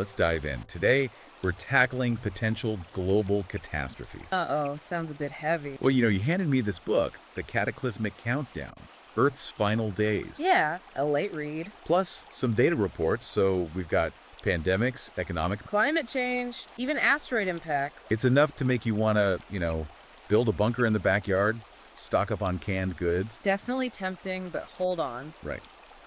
let's dive in. Today, we're tackling potential global catastrophes. Uh-oh, sounds a bit heavy. Well, you handed me this book, The Cataclysmic Countdown, Earth's Final Days, Yeah, a late read. plus some data reports. So we've got pandemics, economic. Climate change, even asteroid impacts. It's enough to make you want to, build a bunker in the backyard, stock up on canned goods. Definitely tempting, but hold on. Right.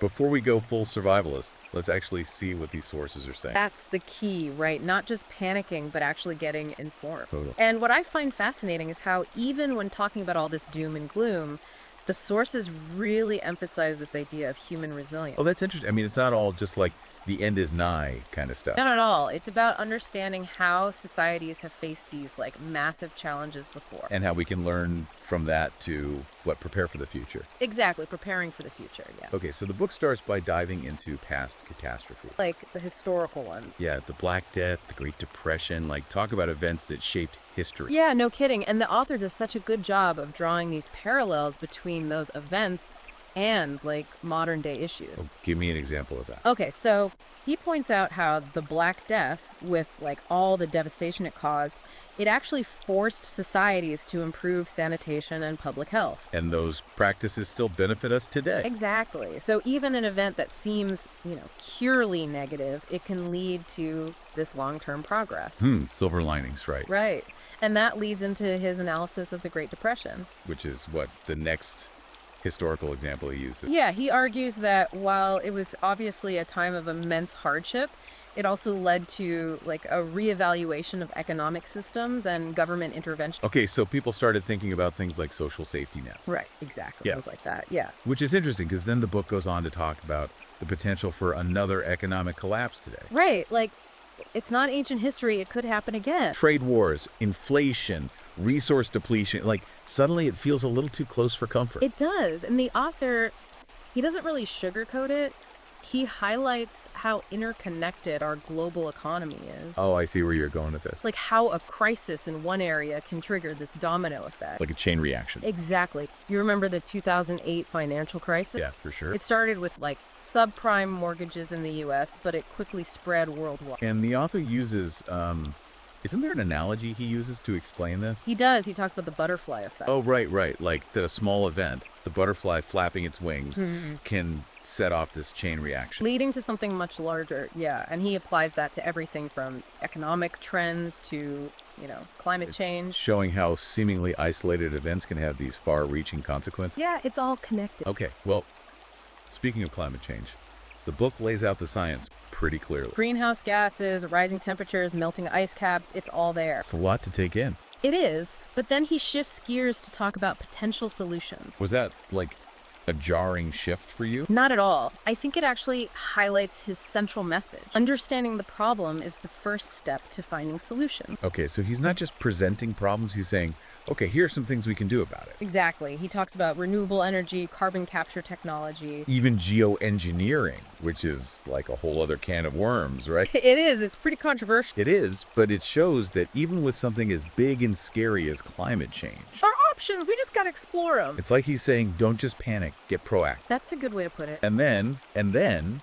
Before we go full survivalist, let's actually see what these sources are saying. That's the key, right? Not just panicking, but actually getting informed. Totally. And what I find fascinating is how even when talking about all this doom and gloom, the sources really emphasize this idea of human resilience. Oh, that's interesting. I mean, it's not all just like the end is nigh kind of stuff. Not at all. It's about understanding how societies have faced these massive challenges before. And how we can learn from that to prepare for the future. Exactly, preparing for the future, yeah. Okay, so the book starts by diving into past catastrophes. Like the historical ones. Yeah, the Black Death, the Great Depression, talk about events that shaped history. Yeah, no kidding. And the author does such a good job of drawing these parallels between those events and modern day issues. Oh, give me an example of that. Okay, so he points out how the Black Death, with all the devastation it caused, it actually forced societies to improve sanitation and public health. And those practices still benefit us today. Exactly. So even an event that seems, purely negative, it can lead to this long-term progress. Silver linings, right? Right. And that leads into his analysis of the Great Depression. Which is what the next historical example he uses. Yeah, he argues that while it was obviously a time of immense hardship, it also led to a reevaluation of economic systems and government intervention. Okay, so people started thinking about things like social safety nets. Right, exactly. Yeah. Things like that, yeah. Which is interesting because then the book goes on to talk about the potential for another economic collapse today. Right, it's not ancient history, it could happen again. Trade wars, inflation, resource depletion, suddenly it feels a little too close for comfort. It does, and the author, he doesn't really sugarcoat it. He highlights how interconnected our global economy is. Oh, I see where you're going with this. How a crisis in one area can trigger this domino effect. Like a chain reaction. Exactly. You remember the 2008 financial crisis? Yeah, for sure. It started with subprime mortgages in the US, but it quickly spread worldwide. And the author uses, isn't there an analogy he uses to explain this? He does. He talks about the butterfly effect. Oh, right. That a small event, the butterfly flapping its wings, can set off this chain reaction. Leading to something much larger, yeah. And he applies that to everything from economic trends to, climate change. Showing how seemingly isolated events can have these far-reaching consequences. Yeah, it's all connected. Okay, well, speaking of climate change, the book lays out the science pretty clearly. Greenhouse gases, rising temperatures, melting ice caps, it's all there. It's a lot to take in. It is, but then he shifts gears to talk about potential solutions. Was that, a jarring shift for you? Not at all. I think it actually highlights his central message. Understanding the problem is the first step to finding solutions. Okay, so he's not just presenting problems, he's saying, okay, here are some things we can do about it. Exactly. He talks about renewable energy, carbon capture technology. Even geoengineering, which is like a whole other can of worms, right? It is. It's pretty controversial. It is, but it shows that even with something as big and scary as climate change, Our options, we just gotta explore them. it's like he's saying, don't just panic, get proactive. That's a good way to put it. And then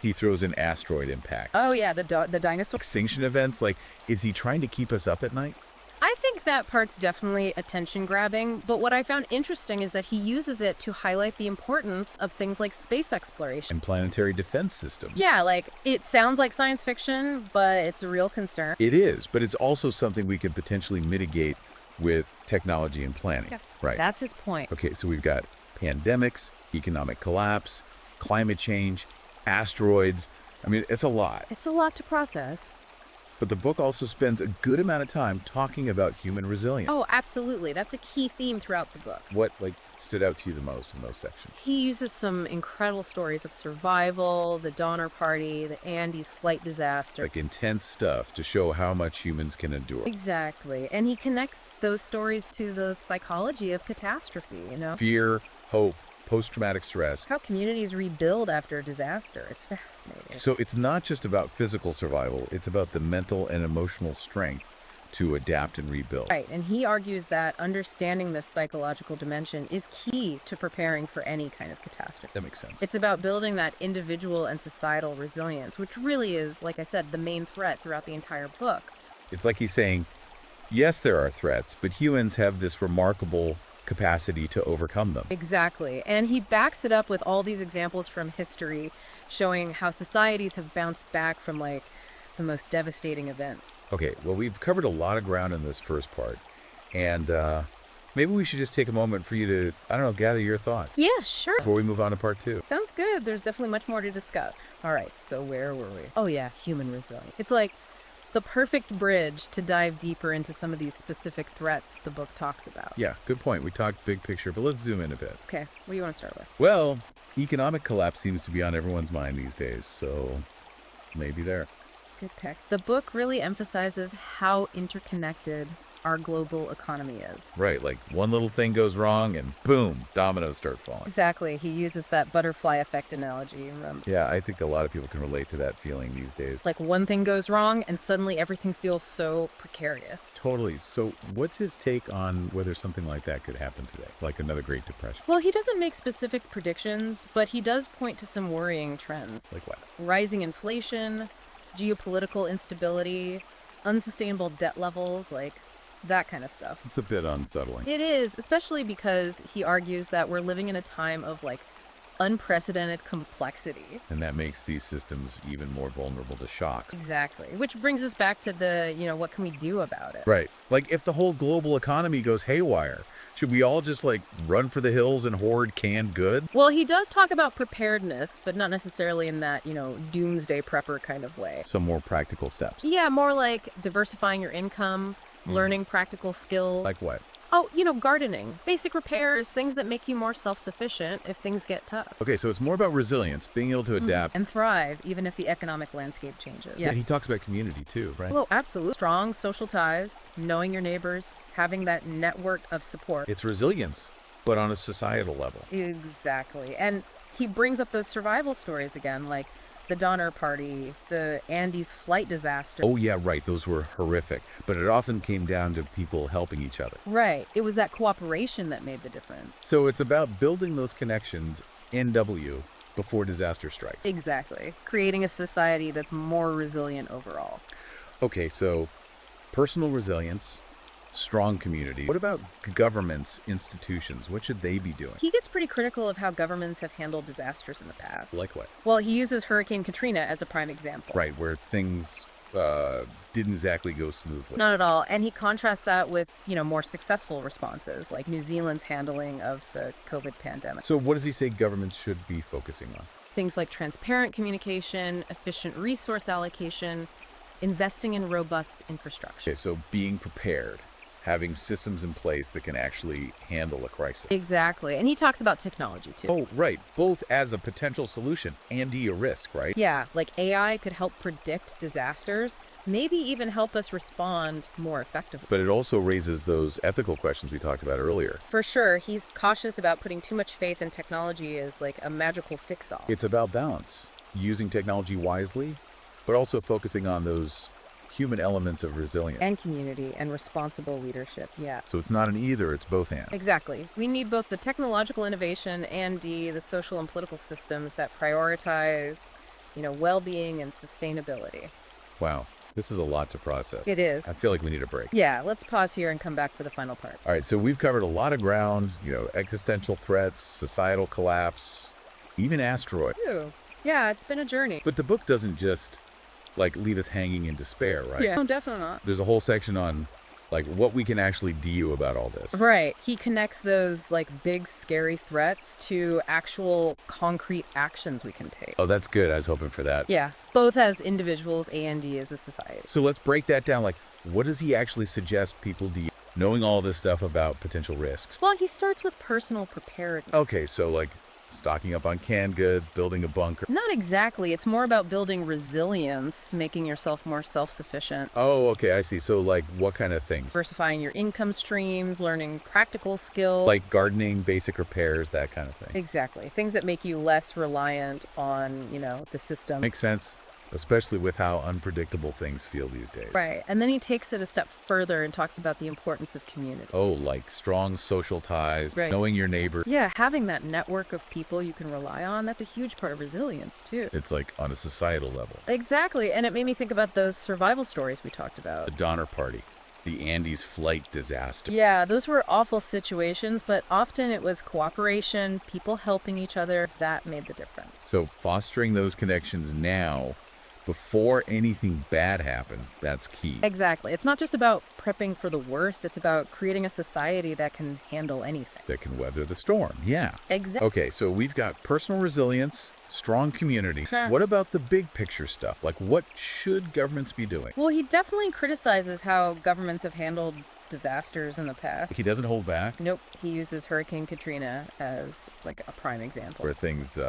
he throws in asteroid impacts. Oh yeah, the dinosaur. Extinction events, is he trying to keep us up at night? I think that part's definitely attention grabbing, but what I found interesting is that he uses it to highlight the importance of things like space exploration. And planetary defense systems. Yeah, it sounds like science fiction, but it's a real concern. It is, but it's also something we could potentially mitigate with technology and planning. Yeah. Right. That's his point. Okay, so we've got pandemics, economic collapse, climate change, asteroids. I mean, it's a lot. It's a lot to process. But the book also spends a good amount of time talking about human resilience. Oh, absolutely. That's a key theme throughout the book. What, stood out to you the most in those sections? He uses some incredible stories of survival, the Donner Party, the Andes flight disaster. Intense stuff to show how much humans can endure. Exactly. And he connects those stories to the psychology of catastrophe, Fear, hope, post-traumatic stress. How communities rebuild after a disaster. It's fascinating. So it's not just about physical survival, it's about the mental and emotional strength to adapt and rebuild. Right, and he argues that understanding this psychological dimension is key to preparing for any kind of catastrophe. That makes sense. It's about building that individual and societal resilience, which really is, like I said, the main threat throughout the entire book. It's like he's saying, yes, there are threats, but humans have this remarkable capacity to overcome them. Exactly. And he backs it up with all these examples from history showing how societies have bounced back from like the most devastating events. Okay, well, we've covered a lot of ground in this first part, and maybe we should just take a moment for you to, I don't know, gather your thoughts Yeah, sure. before we move on to part 2. Sounds good. There's definitely much more to discuss. All right, so where were we? Oh yeah, human resilience. It's like the perfect bridge to dive deeper into some of these specific threats the book talks about. Yeah, good point. We talked big picture, but let's zoom in a bit. Okay, what do you want to start with? Well, economic collapse seems to be on everyone's mind these days, so maybe there. Good pick. The book really emphasizes how interconnected our global economy is. Right, like one little thing goes wrong and boom, dominoes start falling. Exactly. He uses that butterfly effect analogy. Remember? Yeah, I think a lot of people can relate to that feeling these days. Like one thing goes wrong and suddenly everything feels so precarious. Totally. So what's his take on whether something like that could happen today, like another Great Depression? Well, he doesn't make specific predictions, but he does point to some worrying trends. Like what? Rising inflation, geopolitical instability, unsustainable debt levels, like that kind of stuff. It's a bit unsettling. It is, especially because he argues that we're living in a time of like unprecedented complexity. And that makes these systems even more vulnerable to shocks. Exactly. Which brings us back to the, what can we do about it? Right. Like if the whole global economy goes haywire, should we all just like run for the hills and hoard canned goods? Well, he does talk about preparedness, but not necessarily in that, doomsday prepper kind of way. Some more practical steps. Yeah, more like diversifying your income, learning practical skills. Like what? Oh, gardening, basic repairs, things that make you more self-sufficient if things get tough. Okay, so it's more about resilience, being able to adapt. And thrive, even if the economic landscape changes. Yeah, he talks about community too, right? Oh, absolutely. Strong social ties, knowing your neighbors, having that network of support. It's resilience, but on a societal level. Exactly. And he brings up those survival stories again, like the Donner Party, the Andes flight disaster. Oh, yeah, right. Those were horrific. But it often came down to people helping each other. Right. It was that cooperation that made the difference. So it's about building those connections, NW, before disaster strikes. Exactly. Creating a society that's more resilient overall. Okay, so personal resilience, strong community. What about governments, institutions? What should they be doing? He gets pretty critical of how governments have handled disasters in the past. Like what? Well, he uses Hurricane Katrina as a prime example. Right, where things didn't exactly go smoothly. Not at all. And he contrasts that with, more successful responses, like New Zealand's handling of the COVID pandemic. So what does he say governments should be focusing on? Things like transparent communication, efficient resource allocation, investing in robust infrastructure. Okay, so being prepared, having systems in place that can actually handle a crisis. Exactly. And he talks about technology too. Oh, right. Both as a potential solution and a risk, right? Yeah, like AI could help predict disasters, maybe even help us respond more effectively. But it also raises those ethical questions we talked about earlier. For sure, he's cautious about putting too much faith in technology as like a magical fix-all. It's about balance, using technology wisely, but also focusing on those human elements of resilience. And community and responsible leadership, yeah. So it's not an either, it's both and. Exactly. We need both the technological innovation and the social and political systems that prioritize, well-being and sustainability. Wow, this is a lot to process. It is. I feel like we need a break. Yeah, let's pause here and come back for the final part. All right, so we've covered a lot of ground, existential threats, societal collapse, even asteroids. Ew. Yeah, it's been a journey. But the book doesn't just leave us hanging in despair, right? Yeah, no, definitely not. There's a whole section on what we can actually do about all this. Right. He connects those big scary threats to actual concrete actions we can take. Oh, that's good. I was hoping for that. Yeah, both as individuals and as a society. So let's break that down. What does he actually suggest people do, knowing all this stuff about potential risks? Well, he starts with personal preparedness. Okay, so stocking up on canned goods, building a bunker. Not exactly. It's more about building resilience, making yourself more self-sufficient. Oh, okay, I see. So what kind of things? Diversifying your income streams, learning practical skills. Like gardening, basic repairs, that kind of thing. Exactly. Things that make you less reliant on, the system. Makes sense. especially with how unpredictable things feel these days. Right. And then he takes it a step further and talks about the importance of community. Oh, like strong social ties, Right. knowing your neighbor. Yeah, having that network of people you can rely on, that's a huge part of resilience, too. It's like on a societal level. Exactly. And it made me think about those survival stories we talked about. The Donner Party, the Andes flight disaster. Yeah, those were awful situations, but often it was cooperation, people helping each other, that made the difference. So fostering those connections now, before anything bad happens, that's key. Exactly. It's not just about prepping for the worst, it's about creating a society that can handle anything. That can weather the storm, yeah. Exactly. Okay, so we've got personal resilience, strong community. What about the big picture stuff? Like, what should governments be doing? Well, he definitely criticizes how governments have handled disasters in the past. He doesn't hold back, Nope, he uses Hurricane Katrina as like a prime example. where things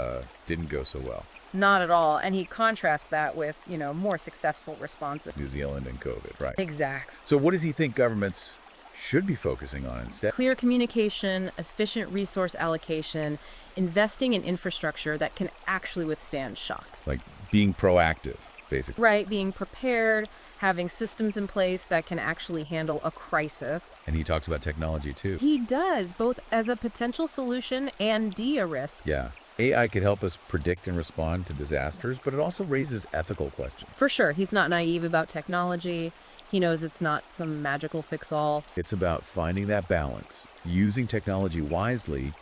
didn't go so well. Not at all. And he contrasts that with, more successful responses. New Zealand and COVID, right? Exactly. So what does he think governments should be focusing on instead? Clear communication, efficient resource allocation, investing in infrastructure that can actually withstand shocks. Like being proactive, basically. Right, being prepared, having systems in place that can actually handle a crisis. And he talks about technology too. He does, both as a potential solution and a risk. Yeah. AI could help us predict and respond to disasters, but it also raises ethical questions. For sure, he's not naive about technology. He knows it's not some magical fix-all. It's about finding that balance, using technology wisely,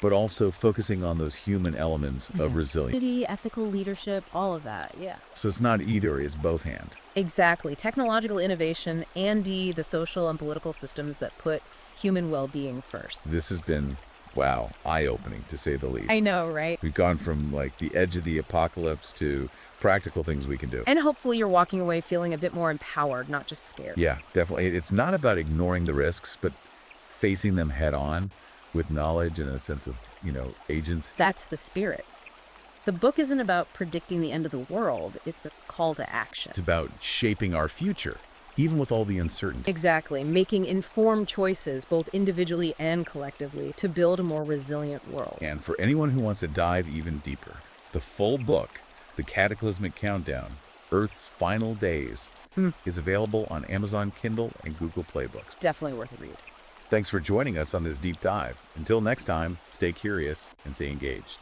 but also focusing on those human elements of resilience. Community, ethical leadership, all of that, yeah. So it's not either, it's both hand. Exactly. Technological innovation and the social and political systems that put human well-being first. This has been, wow, eye-opening to say the least. I know, right? We've gone from like the edge of the apocalypse to practical things we can do. And hopefully you're walking away feeling a bit more empowered, not just scared. Yeah, definitely. It's not about ignoring the risks, but facing them head on with knowledge and a sense of, agency. That's the spirit. The book isn't about predicting the end of the world. It's a call to action. It's about shaping our future, even with all the uncertainty. Exactly. Making informed choices, both individually and collectively, to build a more resilient world. And for anyone who wants to dive even deeper, the full book, The Cataclysmic Countdown, Earth's Final Days, is available on Amazon Kindle and Google Play Books. Definitely worth a read. Thanks for joining us on this deep dive. Until next time, stay curious and stay engaged.